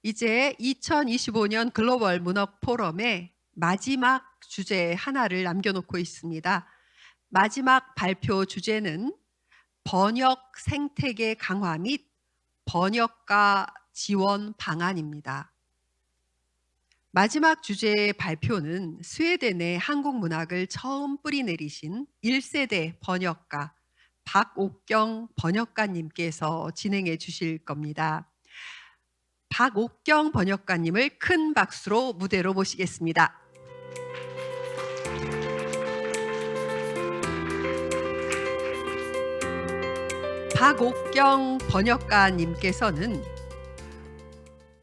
이제 2025년 글로벌 문학 포럼의 마지막 주제 하나를 남겨놓고 있습니다. 마지막 발표 주제는 번역 생태계 강화 및 번역가 지원 방안입니다. 마지막 주제의 발표는 스웨덴의 한국 문학을 처음 뿌리내리신 1세대 번역가 박옥경 번역가님께서 진행해 주실 겁니다. 박옥경 번역가님을 큰 박수로 무대로 모시겠습니다. 박옥경 번역가님께서는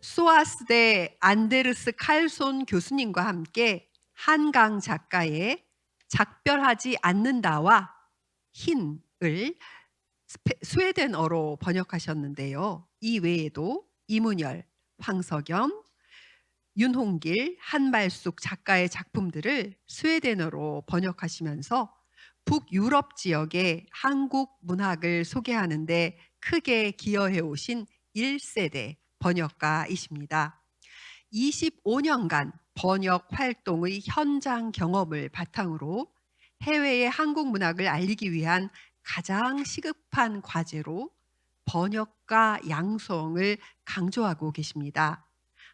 소아스대 안데르스 칼손 교수님과 함께 한강 작가의 작별하지 않는다와 흰을 스웨덴어로 번역하셨는데요. 이 외에도 이문열, 황석연, 윤홍길, 한말숙 작가의 작품들을 스웨덴어로 번역하시면서 북유럽 지역의 한국 문학을 소개하는 데 크게 기여해 오신 1세대 번역가이십니다. 25년간 번역 활동의 현장 경험을 바탕으로 해외의 한국 문학을 알리기 위한 가장 시급한 과제로 번역가 양성을 강조하고 계십니다.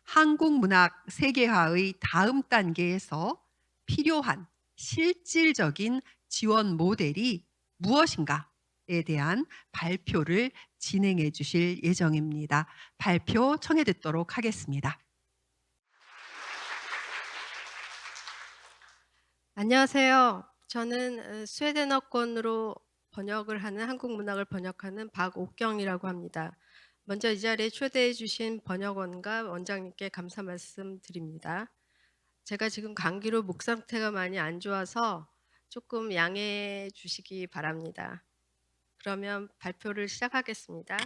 한국 문학 세계화의 다음 단계에서 필요한 실질적인 지원 모델이 무엇인가에 대한 발표를 진행해 주실 예정입니다. 발표 청해 듣도록 하겠습니다. 안녕하세요. 저는 스웨덴어권으로 번역을 하는 한국 문학을 번역하는 박옥경이라고 합니다. 먼저 이 자리에 초대해 주신 번역원과 원장님께 감사 말씀드립니다. 제가 지금 감기로 목 상태가 많이 안 좋아서 조금 양해해 주시기 바랍니다. 그러면 발표를 시작하겠습니다.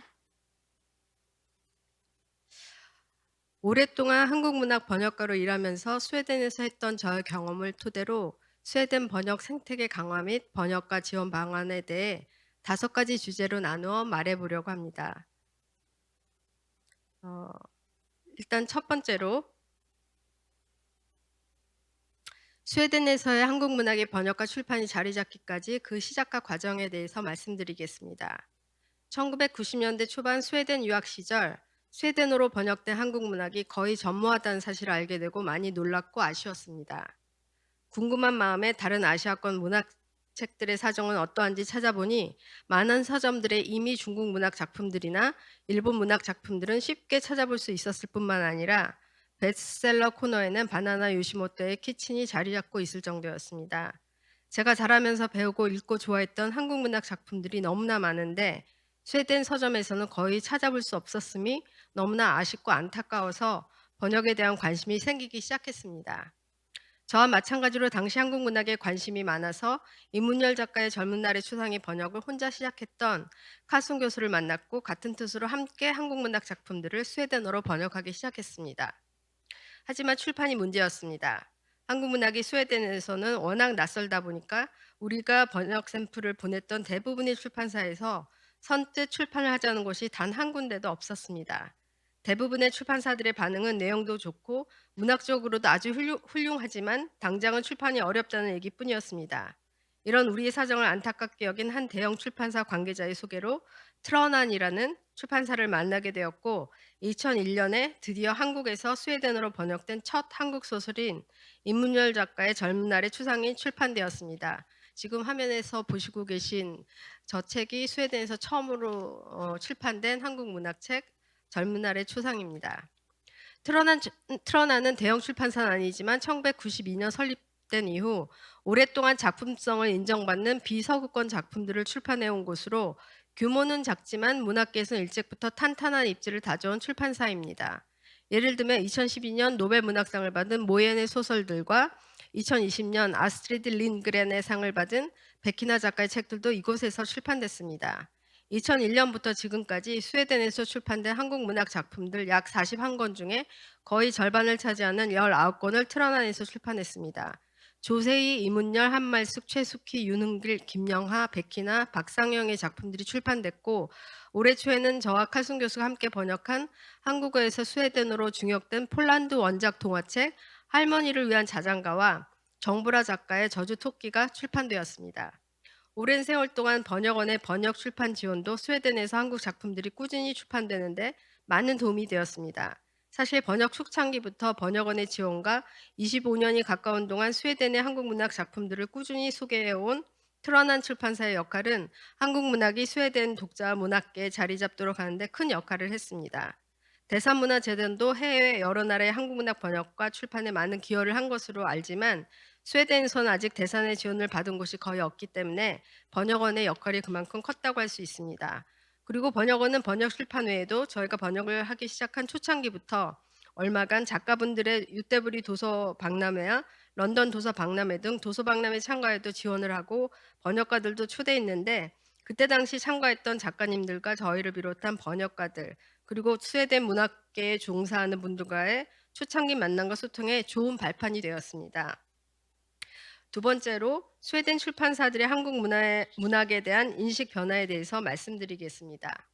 오랫동안 한국 문학 번역가로 일하면서 스웨덴에서 했던 저의 경험을 토대로 스웨덴 번역 생태계 강화 및 번역가 지원 방안에 대해 5가지 주제로 나누어 말해보려고 합니다. 일단 첫 번째로 스웨덴에서의 한국 문학의 번역과 출판이 자리 잡기까지 그 시작과 과정에 대해서 말씀드리겠습니다. 1990년대 초반 스웨덴 유학 시절 스웨덴어로 번역된 한국 문학이 거의 전무하다는 사실을 알게 되고 많이 놀랐고 아쉬웠습니다. 궁금한 마음에 다른 아시아권 문학책들의 사정은 어떠한지 찾아보니 많은 서점들에 이미 중국 문학 작품들이나 일본 문학 작품들은 쉽게 찾아볼 수 있었을 뿐만 아니라 베스트셀러 코너에는 바나나 요시모토의 키친이 자리 잡고 있을 정도였습니다. 제가 자라면서 배우고 읽고 좋아했던 한국 문학 작품들이 너무나 많은데 스웨덴 서점에서는 거의 찾아볼 수 없었음이 너무나 아쉽고 안타까워서 번역에 대한 관심이 생기기 시작했습니다. 저와 마찬가지로 당시 한국 문학에 관심이 많아서 이문열 작가의 젊은 날의 추상의 번역을 혼자 시작했던 칼슨 교수를 만났고 같은 뜻으로 함께 한국 문학 작품들을 스웨덴어로 번역하기 시작했습니다. 하지만 출판이 문제였습니다. 한국 문학이 스웨덴에서는 워낙 낯설다 보니까 우리가 번역 샘플을 보냈던 대부분의 출판사에서 선뜻 출판을 하자는 곳이 단 한 군데도 없었습니다. 대부분의 출판사들의 반응은 내용도 좋고 문학적으로도 아주 훌륭하지만 당장은 출판이 어렵다는 얘기뿐이었습니다. 이런 우리의 사정을 안타깝게 여긴 한 대형 출판사 관계자의 소개로 트러난이라는 출판사를 만나게 되었고 2001년에 드디어 한국에서 스웨덴어로 번역된 첫 한국 소설인 임문열 작가의 젊은 날의 추상이 출판되었습니다. 지금 화면에서 보시고 계신 저 책이 스웨덴에서 처음으로 출판된 한국 문학책 젊은 날의 추상입니다. 트러난은 대형 출판사는 아니지만 1992년 설립된 이후 오랫동안 작품성을 인정받는 비서구권 작품들을 출판해온 곳으로 규모는 작지만 문학계에서는 일찍부터 탄탄한 입지를 다져온 출판사입니다. 예를 들면 2012년 노벨 문학상을 받은 모옌의 소설들과 2020년 아스트리드 린그렌의 상을 받은 베키나 작가의 책들도 이곳에서 출판됐습니다. 2001년부터 지금까지 스웨덴에서 출판된 한국 문학 작품들 약 41권 중에 거의 절반을 차지하는 19권을 트러난에서 출판했습니다. 조세희, 이문열, 한말숙, 최숙희, 윤흥길, 김영하, 백희나, 박상영의 작품들이 출판됐고 올해 초에는 저와 칼순 교수가 함께 번역한 한국어에서 스웨덴어로 중역된 폴란드 원작 동화책 할머니를 위한 자장가와 정브라 작가의 저주 토끼가 출판되었습니다. 오랜 세월 동안 번역원의 번역 출판 지원도 스웨덴에서 한국 작품들이 꾸준히 출판되는데 많은 도움이 되었습니다. 사실 번역 초창기부터 번역원의 지원과 25년이 가까운 동안 스웨덴의 한국 문학 작품들을 꾸준히 소개해온 트러난 출판사의 역할은 한국 문학이 스웨덴 독자 문학계에 자리 잡도록 하는데 큰 역할을 했습니다. 대산문화재단도 해외 여러 나라의 한국 문학 번역과 출판에 많은 기여를 한 것으로 알지만 스웨덴에서는 아직 대산의 지원을 받은 곳이 거의 없기 때문에 번역원의 역할이 그만큼 컸다고 할 수 있습니다. 그리고 번역원은 번역 출판 외에도 저희가 번역을 하기 시작한 초창기부터 얼마간 작가분들의 유태부리 도서 박람회와 런던 도서 박람회 등 도서 박람회 참가에도 지원을 하고 번역가들도 초대했는데 그때 당시 참가했던 작가님들과 저희를 비롯한 번역가들 그리고 스웨덴 문학계에 종사하는 분들과의 초창기 만남과 소통에 좋은 발판이 되었습니다. 두 번째로 스웨덴 출판사들의 한국 문학에 대한 인식 변화에 대해서 말씀드리겠습니다.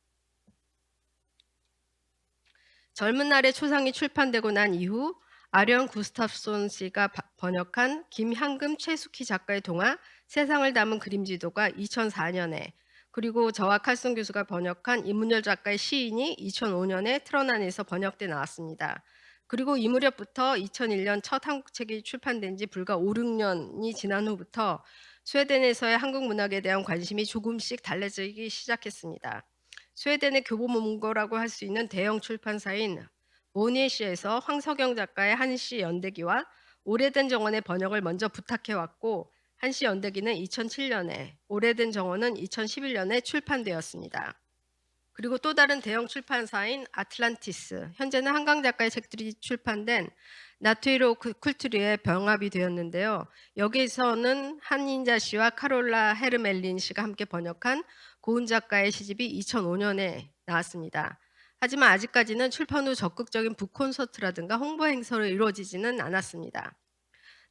젊은 날의 초상이 출판되고 난 이후 아련 구스타프손 씨가 번역한 김향금 최숙희 작가의 동화 세상을 담은 그림지도가 2004년에 그리고 저와 칼순 교수가 번역한 이문열 작가의 시인이 2005년에 트러난에서 번역돼 나왔습니다. 그리고 이 무렵부터 2001년 첫 한국 책이 출판된 지 불과 5, 6년이 지난 후부터 스웨덴에서의 한국 문학에 대한 관심이 조금씩 달라지기 시작했습니다. 스웨덴의 교보문고라고 할 수 있는 대형 출판사인 모니에시에서 황석영 작가의 한시 연대기와 오래된 정원의 번역을 먼저 부탁해왔고 한시 연대기는 2007년에, 오래된 정원은 2011년에 출판되었습니다. 그리고 또 다른 대형 출판사인 아틀란티스, 현재는 한강 작가의 책들이 출판된 나트위로 쿨투리에 병합이 되었는데요. 여기서는 한인자 씨와 카롤라 헤르멜린 씨가 함께 번역한 고은 작가의 시집이 2005년에 나왔습니다. 하지만 아직까지는 출판 후 적극적인 북콘서트라든가 홍보 행사로 이루어지지는 않았습니다.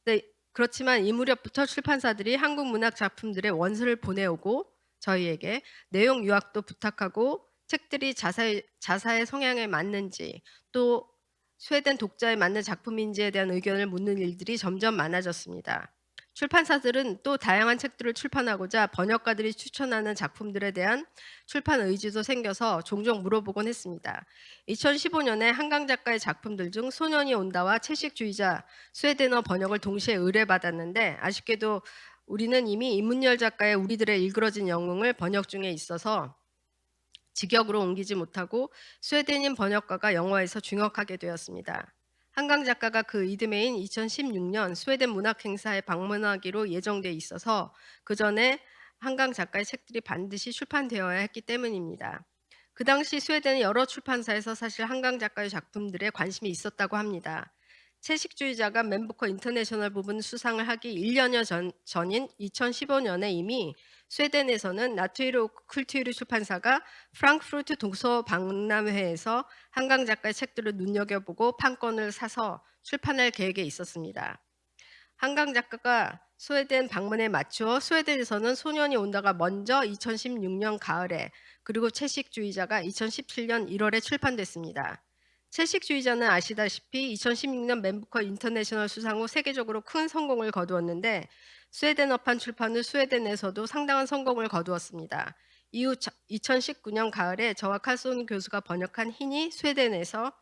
네, 그렇지만 이 무렵부터 출판사들이 한국 문학 작품들의 원서를 보내오고 저희에게 내용 요약도 부탁하고 책들이 자사의 성향에 맞는지 또 스웨덴 독자에 맞는 작품인지에 대한 의견을 묻는 일들이 점점 많아졌습니다. 출판사들은 또 다양한 책들을 출판하고자 번역가들이 추천하는 작품들에 대한 출판 의지도 생겨서 종종 물어보곤 했습니다. 2015년에 한강 작가의 작품들 중 소년이 온다와 채식주의자 스웨덴어 번역을 동시에 의뢰받았는데 아쉽게도 우리는 이미 이문열 작가의 우리들의 일그러진 영웅을 번역 중에 있어서 직역으로 옮기지 못하고 스웨덴인 번역가가 영어에서 중역하게 되었습니다. 한강 작가가 그 이듬해인 2016년 스웨덴 문학 행사에 방문하기로 예정돼 있어서 그 전에 한강 작가의 책들이 반드시 출판되어야 했기 때문입니다. 그 당시 스웨덴의 여러 출판사에서 사실 한강 작가의 작품들에 관심이 있었다고 합니다. 채식주의자가 맨부커 인터내셔널 부분 수상을 하기 1년여 전인 2015년에 이미 스웨덴에서는 나트위로 쿨투이르 출판사가 프랑크푸르트 독서 박람회에서 한강 작가의 책들을 눈여겨보고 판권을 사서 출판할 계획에 있었습니다. 한강 작가가 스웨덴 방문에 맞추어 스웨덴에서는 소년이 온다가 먼저 2016년 가을에 그리고 채식주의자가 2017년 1월에 출판됐습니다. 채식주의자는 아시다시피 2016년 맨부커 인터내셔널 수상 후 세계적으로 큰 성공을 거두었는데 스웨덴어판 출판 후 스웨덴에서도 상당한 성공을 거두었습니다. 이후 2019년 가을에 저와 칼손 교수가 번역한 흰이 스웨덴에서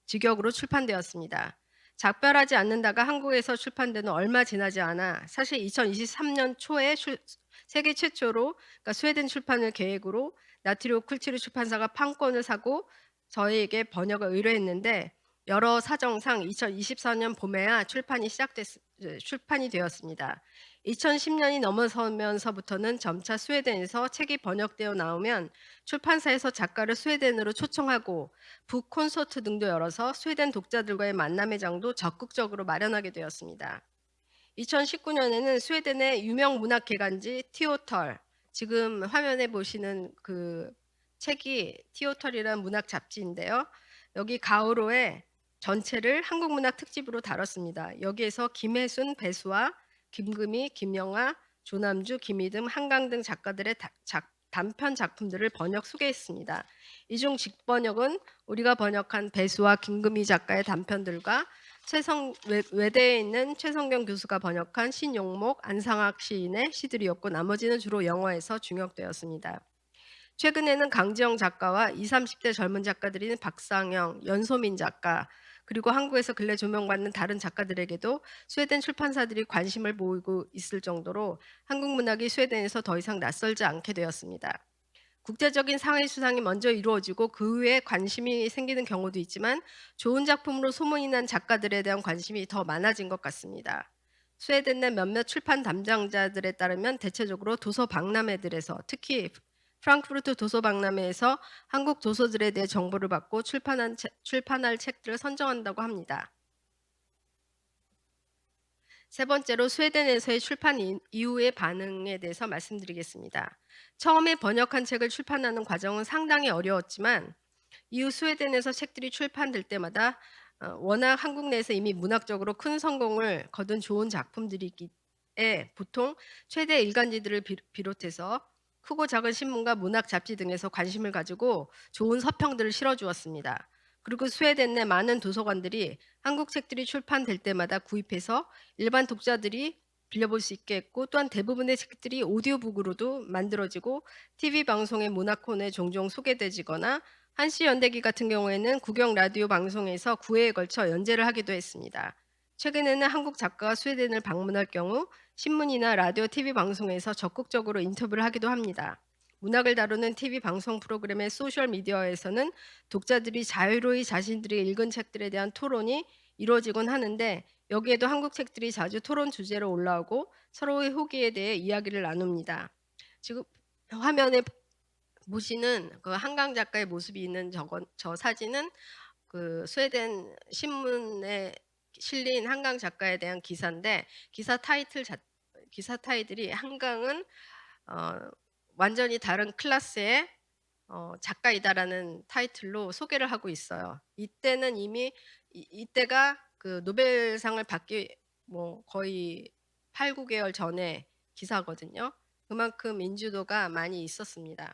직역으로 출판되었습니다. 작별하지 않는다가 한국에서 출판된 후 얼마 지나지 않아 사실 2023년 초에 세계 최초로 그러니까 스웨덴 출판을 계획으로 나트리오 쿨티르 출판사가 판권을 사고 저희에게 번역을 의뢰했는데 여러 사정상 2024년 봄에야 출판이 되었습니다. 2010년이 넘어서면서부터는 점차 스웨덴에서 책이 번역되어 나오면 출판사에서 작가를 스웨덴으로 초청하고 북콘서트 등도 열어서 스웨덴 독자들과의 만남의 장도 적극적으로 마련하게 되었습니다. 2019년에는 스웨덴의 유명 문학 개간지 티오털, 지금 화면에 보시는 그 책이 티오털이라는 문학 잡지인데요. 여기 가오로의 전체를 한국 문학 특집으로 다뤘습니다. 여기에서 김혜순 배수와 김금희, 김영하, 조남주, 김희듬, 한강 등 작가들의 단편 작품들을 번역 소개했습니다. 이 중 직번역은 우리가 번역한 배수와 김금희 작가의 단편들과 외대에 있는 최성경 교수가 번역한 신용목, 안상학 시인의 시들이었고 나머지는 주로 영어에서 중역되었습니다. 최근에는 강지영 작가와 20, 30대 젊은 작가들인 박상영, 연소민 작가, 그리고 한국에서 근래 조명받는 다른 작가들에게도 스웨덴 출판사들이 관심을 보이고 있을 정도로 한국 문학이 스웨덴에서 더 이상 낯설지 않게 되었습니다. 국제적인 상해 수상이 먼저 이루어지고 그 후에 관심이 생기는 경우도 있지만 좋은 작품으로 소문이 난 작가들에 대한 관심이 더 많아진 것 같습니다. 스웨덴 내 몇몇 출판 담당자들에 따르면 대체적으로 도서 박람회들에서, 특히 프랑크푸르트 도서 박람회에서 한국 도서들에 대해 정보를 받고 출판할 책들을 선정한다고 합니다. 세 번째로 스웨덴에서의 출판 이후의 반응에 대해서 말씀드리겠습니다. 처음에 번역한 책을 출판하는 과정은 상당히 어려웠지만 이후 스웨덴에서 책들이 출판될 때마다 워낙 한국 내에서 이미 문학적으로 큰 성공을 거둔 좋은 작품들이기에 보통 최대 일간지들을 비롯해서 크고 작은 신문과 문학 잡지 등에서 관심을 가지고 좋은 서평들을 실어주었습니다. 그리고 스웨덴 내 많은 도서관들이 한국 책들이 출판될 때마다 구입해서 일반 독자들이 빌려볼 수 있게 했고, 또한 대부분의 책들이 오디오북으로도 만들어지고 TV 방송의 문학 코너에 종종 소개되지거나 한시연대기 같은 경우에는 국영 라디오 방송에서 9회에 걸쳐 연재를 하기도 했습니다. 최근에는 한국 작가가 스웨덴을 방문할 경우 신문이나 라디오, TV 방송에서 적극적으로 인터뷰를 하기도 합니다. 문학을 다루는 TV 방송 프로그램의 소셜미디어에서는 독자들이 자유로이 자신들이 읽은 책들에 대한 토론이 이루어지곤 하는데, 여기에도 한국 책들이 자주 토론 주제로 올라오고 서로의 후기에 대해 이야기를 나눕니다. 지금 화면에 보시는 그 한강 작가의 모습이 있는 저 사진은 그 스웨덴 신문에 실린 한강 작가에 대한 기사인데, 기사 타이틀이 한강은 완전히 다른 클래스의 작가이다라는 타이틀로 소개를 하고 있어요. 이때는 이미 이때가 그 노벨상을 받기 거의 8, 9개월 전의 기사거든요. 그만큼 인지도가 많이 있었습니다.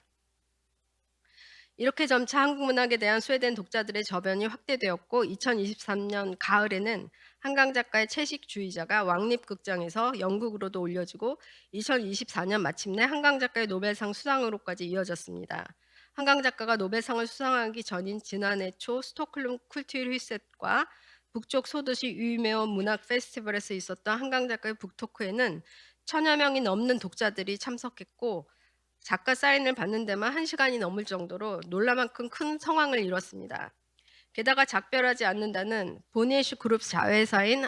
이렇게 점차 한국 문학에 대한 스웨덴 독자들의 저변이 확대되었고 2023년 가을에는 한강 작가의 채식주의자가 왕립극장에서 연극으로도 올려지고 2024년 마침내 한강 작가의 노벨상 수상으로까지 이어졌습니다. 한강 작가가 노벨상을 수상하기 전인 지난해 초 스톡홀름 쿨투르휘셋과 북쪽 소도시 유메온 문학 페스티벌에서 있었던 한강 작가의 북토크에는 1000여 명이 넘는 독자들이 참석했고 작가 사인을 받는 데만 1시간이 넘을 정도로 놀라만큼 큰 성황을 이뤘습니다. 게다가 작별하지 않는다는 보니에슈 그룹 자회사인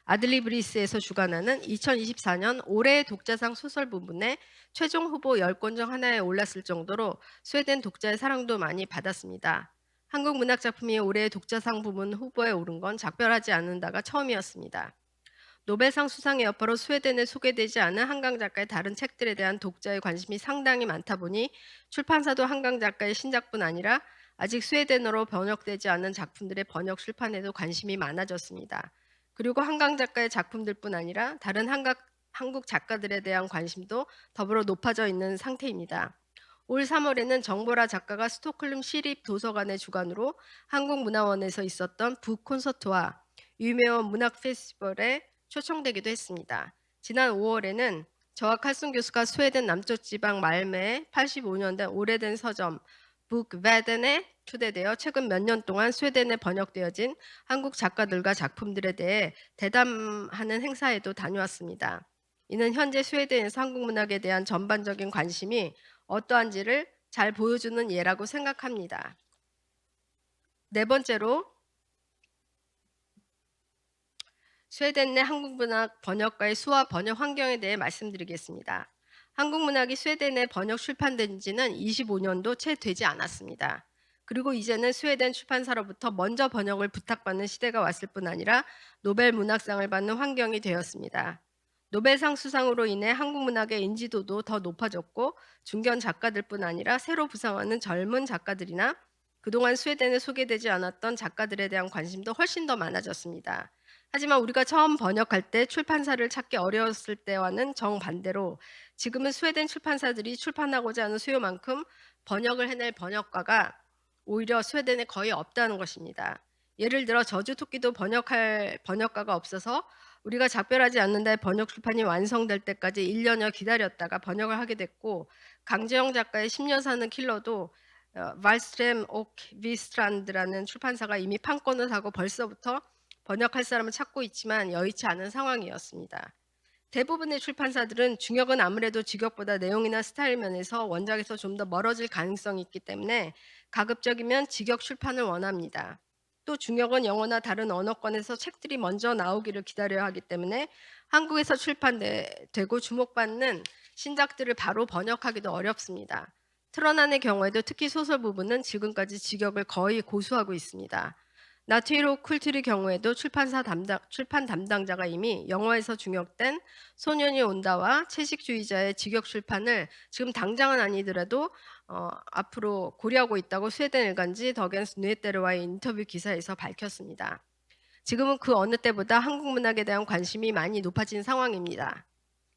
아들리브리스에서 주관하는 2024년 올해의 독자상 소설 부문에 최종 후보 10권 중 하나에 올랐을 정도로 스웨덴 독자의 사랑도 많이 받았습니다. 한국 문학 작품이 올해의 독자상 부문 후보에 오른 건 작별하지 않는다가 처음이었습니다. 노벨상 수상의 여파로 스웨덴에 소개되지 않은 한강 작가의 다른 책들에 대한 독자의 관심이 상당히 많다 보니 출판사도 한강 작가의 신작뿐 아니라 아직 스웨덴어로 번역되지 않은 작품들의 번역 출판에도 관심이 많아졌습니다. 그리고 한강 작가의 작품들뿐 아니라 다른 한국 작가들에 대한 관심도 더불어 높아져 있는 상태입니다. 올 3월에는 정보라 작가가 스톡홀름 시립도서관의 주관으로 한국문화원에서 있었던 북 콘서트와 유메온 문학 페스티벌에 초청되기도 했습니다. 지난 5월에는 저와 칼슨 교수가 스웨덴 남쪽 지방 말메에 85년 된 오래된 서점 북베덴에 초대되어 최근 몇 년 동안 스웨덴에 번역되어진 한국 작가들과 작품들에 대해 대담하는 행사에도 다녀왔습니다. 이는 현재 스웨덴에서 한국 문학에 대한 전반적인 관심이 어떠한지를 잘 보여주는 예라고 생각합니다. 네 번째로 스웨덴 내 한국문학 번역가의 수와 번역 환경에 대해 말씀드리겠습니다. 한국문학이 스웨덴에 번역 출판된 지는 25년도 채 되지 않았습니다. 그리고 이제는 스웨덴 출판사로부터 먼저 번역을 부탁받는 시대가 왔을 뿐 아니라 노벨 문학상을 받는 환경이 되었습니다. 노벨상 수상으로 인해 한국문학의 인지도도 더 높아졌고 중견 작가들뿐 아니라 새로 부상하는 젊은 작가들이나 그동안 스웨덴에 소개되지 않았던 작가들에 대한 관심도 훨씬 더 많아졌습니다. 하지만 우리가 처음 번역할 때 출판사를 찾기 어려웠을 때와는 정반대로 지금은 스웨덴 출판사들이 출판하고자 하는 수요만큼 번역을 해낼 번역가가 오히려 스웨덴에 거의 없다는 것입니다. 예를 들어 저주토끼도 번역할 번역가가 없어서 우리가 작별하지 않는다의 번역 출판이 완성될 때까지 1년여 기다렸다가 번역을 하게 됐고, 강재영 작가의 10년 사는 킬러도 발스트렘 옥 비스트란드라는 출판사가 이미 판권을 사고 벌써부터 번역할 사람을 찾고 있지만 여의치 않은 상황이었습니다. 대부분의 출판사들은 중역은 아무래도 직역보다 내용이나 스타일 면에서 원작에서 좀 더 멀어질 가능성이 있기 때문에 가급적이면 직역 출판을 원합니다. 또 중역은 영어나 다른 언어권에서 책들이 먼저 나오기를 기다려야 하기 때문에 한국에서 출판되고 주목받는 신작들을 바로 번역하기도 어렵습니다. 트런안의 경우에도 특히 소설 부분은 지금까지 직역을 거의 고수하고 있습니다. 나트히로 쿨트의 경우에도 출판 담당자가 이미 영어에서 중역된 소년이 온다와 채식주의자의 직역 출판을 지금 당장은 아니더라도 앞으로 고려하고 있다고 스웨덴 일간지 더겐스 뉴에테르와의 인터뷰 기사에서 밝혔습니다. 지금은 그 어느 때보다 한국 문학에 대한 관심이 많이 높아진 상황입니다.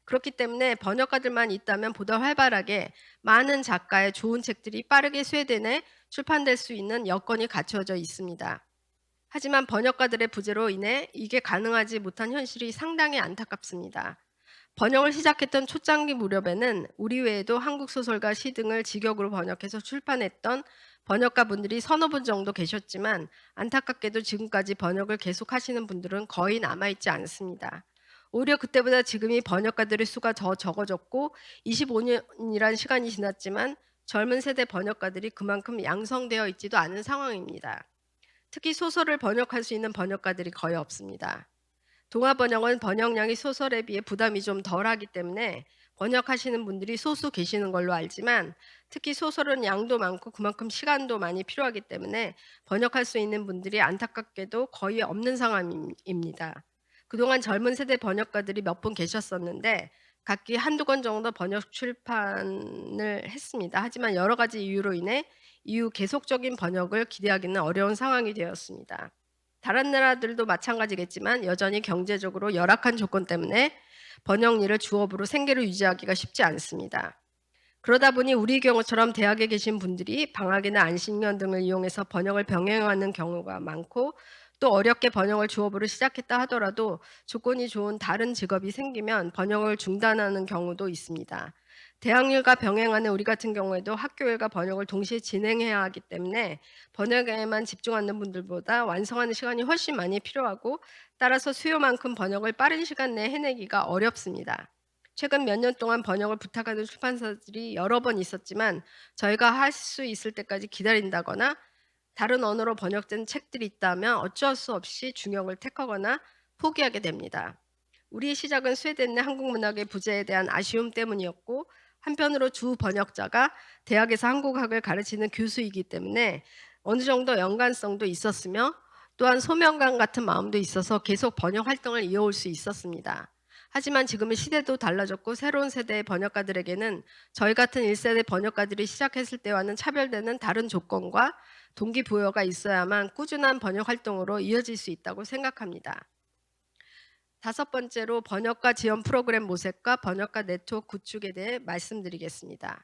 그렇기 때문에 번역가들만 있다면 보다 활발하게 많은 작가의 좋은 책들이 빠르게 스웨덴에 출판될 수 있는 여건이 갖춰져 있습니다. 하지만 번역가들의 부재로 인해 이게 가능하지 못한 현실이 상당히 안타깝습니다. 번역을 시작했던 초창기 무렵에는 우리 외에도 한국 소설과 시 등을 직역으로 번역해서 출판했던 번역가분들이 서너 분 정도 계셨지만 안타깝게도 지금까지 번역을 계속하시는 분들은 거의 남아있지 않습니다. 오히려 그때보다 지금이 번역가들의 수가 더 적어졌고 25년이란 시간이 지났지만 젊은 세대 번역가들이 그만큼 양성되어 있지도 않은 상황입니다. 특히 소설을 번역할 수 있는 번역가들이 거의 없습니다. 동화 번역은 번역량이 소설에 비해 부담이 좀 덜하기 때문에 번역하시는 분들이 소수 계시는 걸로 알지만 특히 소설은 양도 많고 그만큼 시간도 많이 필요하기 때문에 번역할 수 있는 분들이 안타깝게도 거의 없는 상황입니다. 그동안 젊은 세대 번역가들이 몇 분 계셨었는데 각기 한두 권 정도 번역 출판을 했습니다. 하지만 여러 가지 이유로 인해 이후 계속적인 번역을 기대하기는 어려운 상황이 되었습니다. 다른 나라들도 마찬가지겠지만 여전히 경제적으로 열악한 조건 때문에 번역 일을 주업으로 생계를 유지하기가 쉽지 않습니다. 그러다 보니 우리 경우처럼 대학에 계신 분들이 방학이나 안식년 등을 이용해서 번역을 병행하는 경우가 많고 또 어렵게 번역을 주업으로 시작했다 하더라도 조건이 좋은 다른 직업이 생기면 번역을 중단하는 경우도 있습니다. 대학일과 병행하는 우리 같은 경우에도 학교일과 번역을 동시에 진행해야 하기 때문에 번역에만 집중하는 분들보다 완성하는 시간이 훨씬 많이 필요하고 따라서 수요만큼 번역을 빠른 시간 내에 해내기가 어렵습니다. 최근 몇 년 동안 번역을 부탁하는 출판사들이 여러 번 있었지만 저희가 할 수 있을 때까지 기다린다거나 다른 언어로 번역된 책들이 있다면 어쩔 수 없이 중역을 택하거나 포기하게 됩니다. 우리의 시작은 스웨덴 내 한국 문학의 부재에 대한 아쉬움 때문이었고 한편으로 주 번역자가 대학에서 한국학을 가르치는 교수이기 때문에 어느 정도 연관성도 있었으며 또한 소명감 같은 마음도 있어서 계속 번역 활동을 이어올 수 있었습니다. 하지만 지금은 시대도 달라졌고 새로운 세대의 번역가들에게는 저희 같은 1세대 번역가들이 시작했을 때와는 차별되는 다른 조건과 동기부여가 있어야만 꾸준한 번역 활동으로 이어질 수 있다고 생각합니다. 다섯 번째로 번역가 지원 프로그램 모색과 번역가 네트워크 구축에 대해 말씀드리겠습니다.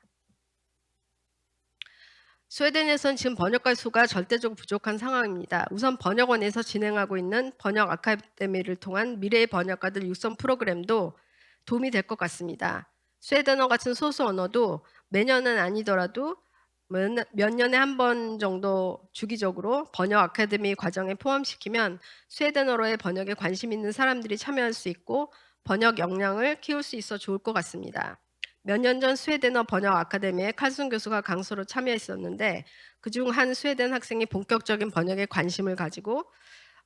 스웨덴에서는 지금 번역가 수가 절대적으로 부족한 상황입니다. 우선 번역원에서 진행하고 있는 번역 아카데미를 통한 미래의 번역가들 육성 프로그램도 도움이 될 것 같습니다. 스웨덴어 같은 소수 언어도 매년은 아니더라도 몇 년에 한 번 정도 주기적으로 번역 아카데미 과정에 포함시키면 스웨덴어로의 번역에 관심 있는 사람들이 참여할 수 있고 번역 역량을 키울 수 있어 좋을 것 같습니다. 몇 년 전 스웨덴어 번역 아카데미에 칼슨 교수가 강사로 참여했었는데 그중 한 스웨덴 학생이 본격적인 번역에 관심을 가지고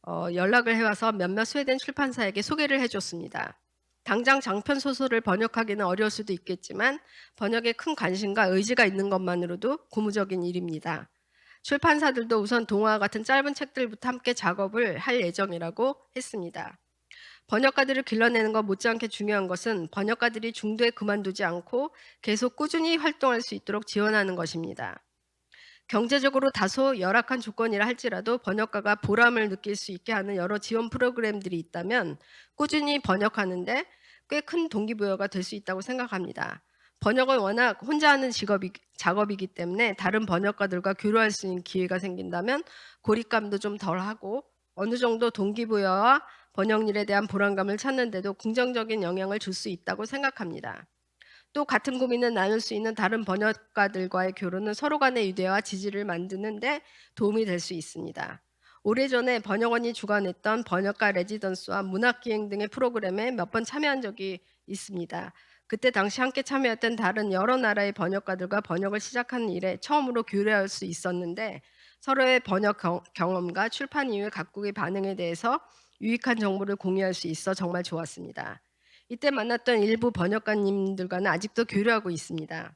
연락을 해와서 몇몇 스웨덴 출판사에게 소개를 해줬습니다. 당장 장편 소설을 번역하기는 어려울 수도 있겠지만 번역에 큰 관심과 의지가 있는 것만으로도 고무적인 일입니다. 출판사들도 우선 동화와 같은 짧은 책들부터 함께 작업을 할 예정이라고 했습니다. 번역가들을 길러내는 것 못지않게 중요한 것은 번역가들이 중도에 그만두지 않고 계속 꾸준히 활동할 수 있도록 지원하는 것입니다. 경제적으로 다소 열악한 조건이라 할지라도 번역가가 보람을 느낄 수 있게 하는 여러 지원 프로그램들이 있다면 꾸준히 번역하는데 꽤 큰 동기부여가 될 수 있다고 생각합니다. 번역은 워낙 혼자 하는 작업이기 때문에 다른 번역가들과 교류할 수 있는 기회가 생긴다면 고립감도 좀 덜하고 어느 정도 동기부여와 번역일에 대한 보람감을 찾는 데도 긍정적인 영향을 줄 수 있다고 생각합니다. 또 같은 고민을 나눌 수 있는 다른 번역가들과의 교류는 서로 간의 유대와 지지를 만드는 데 도움이 될 수 있습니다. 오래전에 번역원이 주관했던 번역가 레지던스와 문학기행 등의 프로그램에 몇 번 참여한 적이 있습니다. 그때 당시 함께 참여했던 다른 여러 나라의 번역가들과 번역을 시작하는 일에 처음으로 교류할 수 있었는데 서로의 번역 경험과 출판 이후의 각국의 반응에 대해서 유익한 정보를 공유할 수 있어 정말 좋았습니다. 이때 만났던 일부 번역가님들과는 아직도 교류하고 있습니다.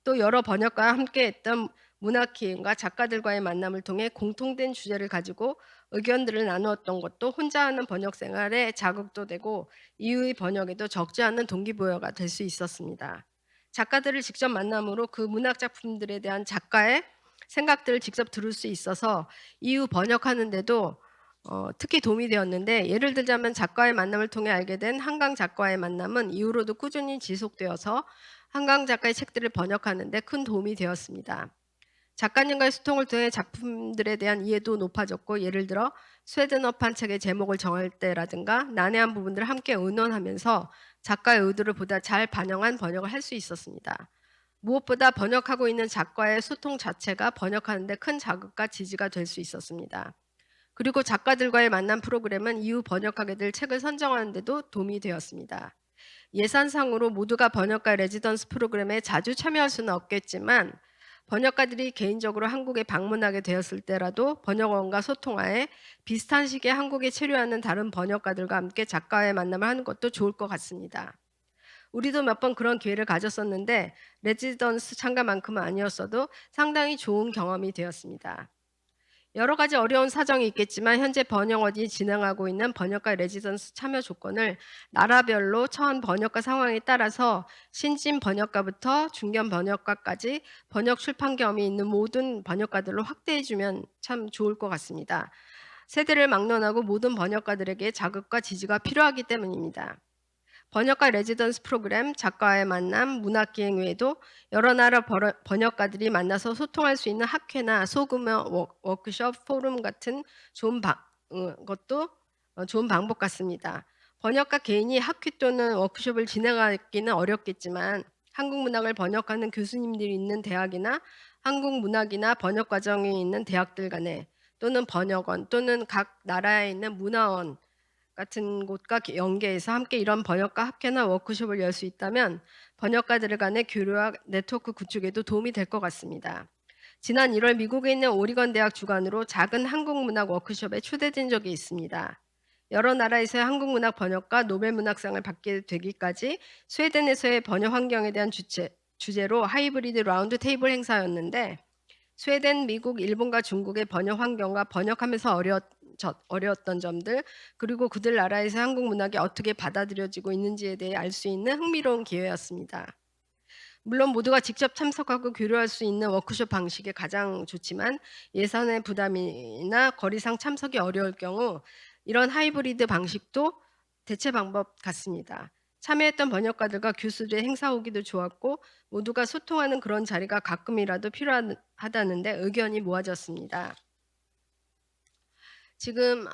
또 여러 번역가와 함께했던 문학기행과 작가들과의 만남을 통해 공통된 주제를 가지고 의견들을 나누었던 것도 혼자 하는 번역 생활에 자극도 되고 이후의 번역에도 적지 않은 동기부여가 될 수 있었습니다. 작가들을 직접 만남으로 그 문학 작품들에 대한 작가의 생각들을 직접 들을 수 있어서 이후 번역하는 데도 특히 도움이 되었는데, 예를 들자면 작가의 만남을 통해 알게 된 한강 작가와의 만남은 이후로도 꾸준히 지속되어서 한강 작가의 책들을 번역하는 데 큰 도움이 되었습니다. 작가님과의 소통을 통해 작품들에 대한 이해도 높아졌고, 예를 들어 스웨덴어판 책의 제목을 정할 때라든가 난해한 부분들을 함께 의논하면서 작가의 의도를 보다 잘 반영한 번역을 할 수 있었습니다. 무엇보다 번역하고 있는 작가의 소통 자체가 번역하는 데 큰 자극과 지지가 될 수 있었습니다. 그리고 작가들과의 만남 프로그램은 이후 번역하게 될 책을 선정하는 데도 도움이 되었습니다. 예산상으로 모두가 번역가 레지던스 프로그램에 자주 참여할 수는 없겠지만 번역가들이 개인적으로 한국에 방문하게 되었을 때라도 번역원과 소통하에 비슷한 시기에 한국에 체류하는 다른 번역가들과 함께 작가의 만남을 하는 것도 좋을 것 같습니다. 우리도 몇 번 그런 기회를 가졌었는데 레지던스 참가만큼은 아니었어도 상당히 좋은 경험이 되었습니다. 여러 가지 어려운 사정이 있겠지만 현재 번역원이 진행하고 있는 번역가 레지던스 참여 조건을 나라별로 처한 번역가 상황에 따라서 신진 번역가부터 중견 번역가까지 번역 출판 경험이 있는 모든 번역가들로 확대해주면 참 좋을 것 같습니다. 세대를 막론하고 모든 번역가들에게 자극과 지지가 필요하기 때문입니다. 번역가 레지던스 프로그램, 작가와의 만남, 문학기행 외에도 여러 나라 번역가들이 만나서 소통할 수 있는 학회나 소규모 워크숍, 포럼 같은 것도 좋은 방법 같습니다. 번역가 개인이 학회 또는 워크숍을 진행하기는 어렵겠지만 한국 문학을 번역하는 교수님들이 있는 대학이나 한국 문학이나 번역 과정이 있는 대학들 간에 또는 번역원 또는 각 나라에 있는 문화원 같은 곳과 연계해서 함께 이런 번역가 학회나 워크숍을 열 수 있다면 번역가들 간의 교류와 네트워크 구축에도 도움이 될 것 같습니다. 지난 1월 미국에 있는 오리건 대학 주관으로 작은 한국 문학 워크숍에 초대된 적이 있습니다. 여러 나라에서의 한국 문학 번역가 노벨 문학상을 받게 되기까지 스웨덴에서의 번역 환경에 대한 주제로 하이브리드 라운드 테이블 행사였는데 스웨덴, 미국, 일본과 중국의 번역 환경과 번역하면서 어려웠던 점들, 그리고 그들 나라에서 한국 문학이 어떻게 받아들여지고 있는지에 대해 알 수 있는 흥미로운 기회였습니다. 물론 모두가 직접 참석하고 교류할 수 있는 워크숍 방식이 가장 좋지만 예산의 부담이나 거리상 참석이 어려울 경우 이런 하이브리드 방식도 대체 방법 같습니다. 참여했던 번역가들과 교수들의 행사 후기도 좋았고 모두가 소통하는 그런 자리가 가끔이라도 필요하다는데 의견이 모아졌습니다. 지금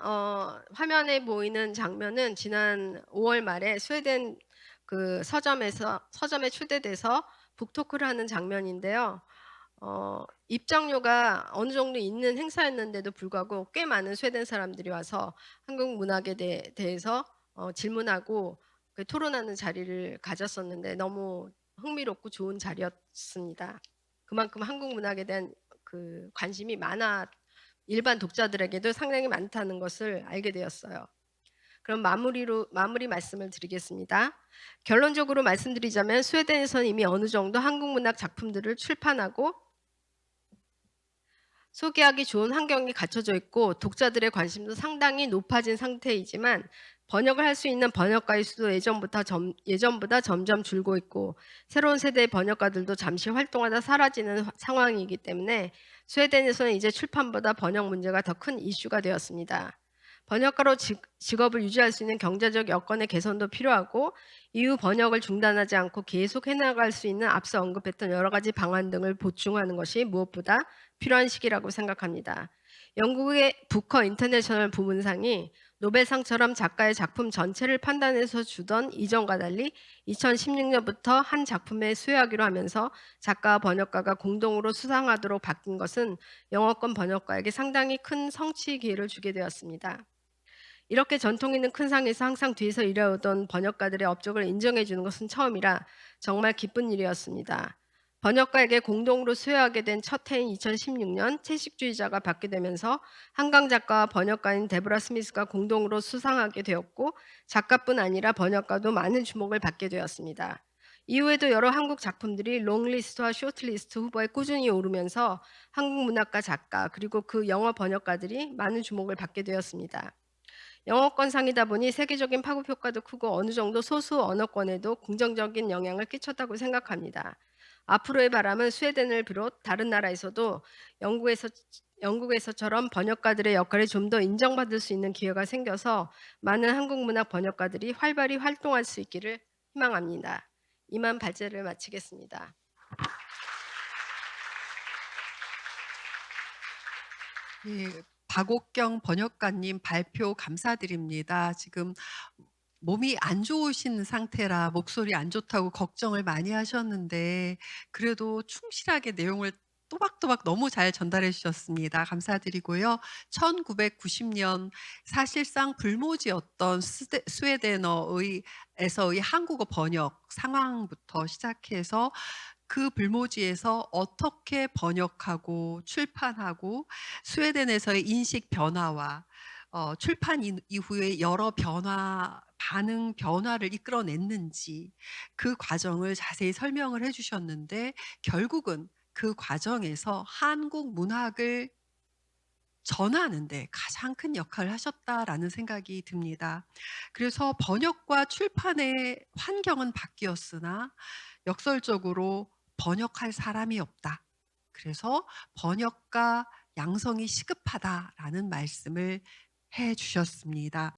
화면에 보이는 장면은 지난 5월 말에 스웨덴 그 서점에 초대돼서 북토크를 하는 장면인데요. 입장료가 어느 정도 있는 행사였는데도 불구하고 꽤 많은 스웨덴 사람들이 와서 한국 문학에 대해서 질문하고 토론하는 자리를 가졌었는데 너무 흥미롭고 좋은 자리였습니다. 그만큼 한국 문학에 대한 그 관심이 일반 독자들에게도 상당히 많다는 것을 알게 되었어요. 그럼 마무리 말씀을 드리겠습니다. 결론적으로 말씀드리자면 스웨덴에서는 이미 어느 정도 한국 문학 작품들을 출판하고 소개하기 좋은 환경이 갖춰져 있고 독자들의 관심도 상당히 높아진 상태이지만 번역을 할 수 있는 번역가의 수도 예전보다 점점 줄고 있고 새로운 세대의 번역가들도 잠시 활동하다 사라지는 상황이기 때문에 스웨덴에서는 이제 출판보다 번역 문제가 더 큰 이슈가 되었습니다. 번역가로 직업을 유지할 수 있는 경제적 여건의 개선도 필요하고 이후 번역을 중단하지 않고 계속 해나갈 수 있는 앞서 언급했던 여러 가지 방안 등을 보충하는 것이 무엇보다 필요한 시기라고 생각합니다. 영국의 부커 인터내셔널 부문상이 노벨상처럼 작가의 작품 전체를 판단해서 주던 이전과 달리 2016년부터 한 작품에 수여하기로 하면서 작가와 번역가가 공동으로 수상하도록 바뀐 것은 영어권 번역가에게 상당히 큰 성취 기회를 주게 되었습니다. 이렇게 전통 있는 큰 상에서 항상 뒤에서 일해오던 번역가들의 업적을 인정해 주는 것은 처음이라 정말 기쁜 일이었습니다. 번역가에게 공동으로 수여하게 된 첫 해인 2016년 채식주의자가 받게 되면서 한강 작가와 번역가인 데보라 스미스가 공동으로 수상하게 되었고 작가뿐 아니라 번역가도 많은 주목을 받게 되었습니다. 이후에도 여러 한국 작품들이 롱리스트와 쇼트리스트 후보에 꾸준히 오르면서 한국 문학가 작가 그리고 그 영어 번역가들이 많은 주목을 받게 되었습니다. 영어권상이다 보니 세계적인 파급 효과도 크고 어느 정도 소수 언어권에도 긍정적인 영향을 끼쳤다고 생각합니다. 앞으로의 바람은 스웨덴을 비롯 다른 나라에서도 영국에서처럼 번역가들의 역할이 좀 더 인정받을 수 있는 기회가 생겨서 많은 한국 문학 번역가들이 활발히 활동할 수 있기를 희망합니다. 이만 발제를 마치겠습니다. 예, 박옥경 번역가님 발표 감사드립니다. 지금 몸이 안 좋으신 상태라 목소리 안 좋다고 걱정을 많이 하셨는데 그래도 충실하게 내용을 또박또박 너무 잘 전달해 주셨습니다. 감사드리고요. 1990년 사실상 불모지였던 스웨덴어에서의 한국어 번역 상황부터 시작해서 그 불모지에서 어떻게 번역하고 출판하고 스웨덴에서의 인식 변화와 출판 이후에 여러 반응 변화를 이끌어냈는지 그 과정을 자세히 설명을 해 주셨는데 결국은 그 과정에서 한국 문학을 전하는 데 가장 큰 역할을 하셨다라는 생각이 듭니다. 그래서 번역과 출판의 환경은 바뀌었으나 역설적으로 번역할 사람이 없다. 그래서 번역가 양성이 시급하다라는 말씀을 해 주셨습니다.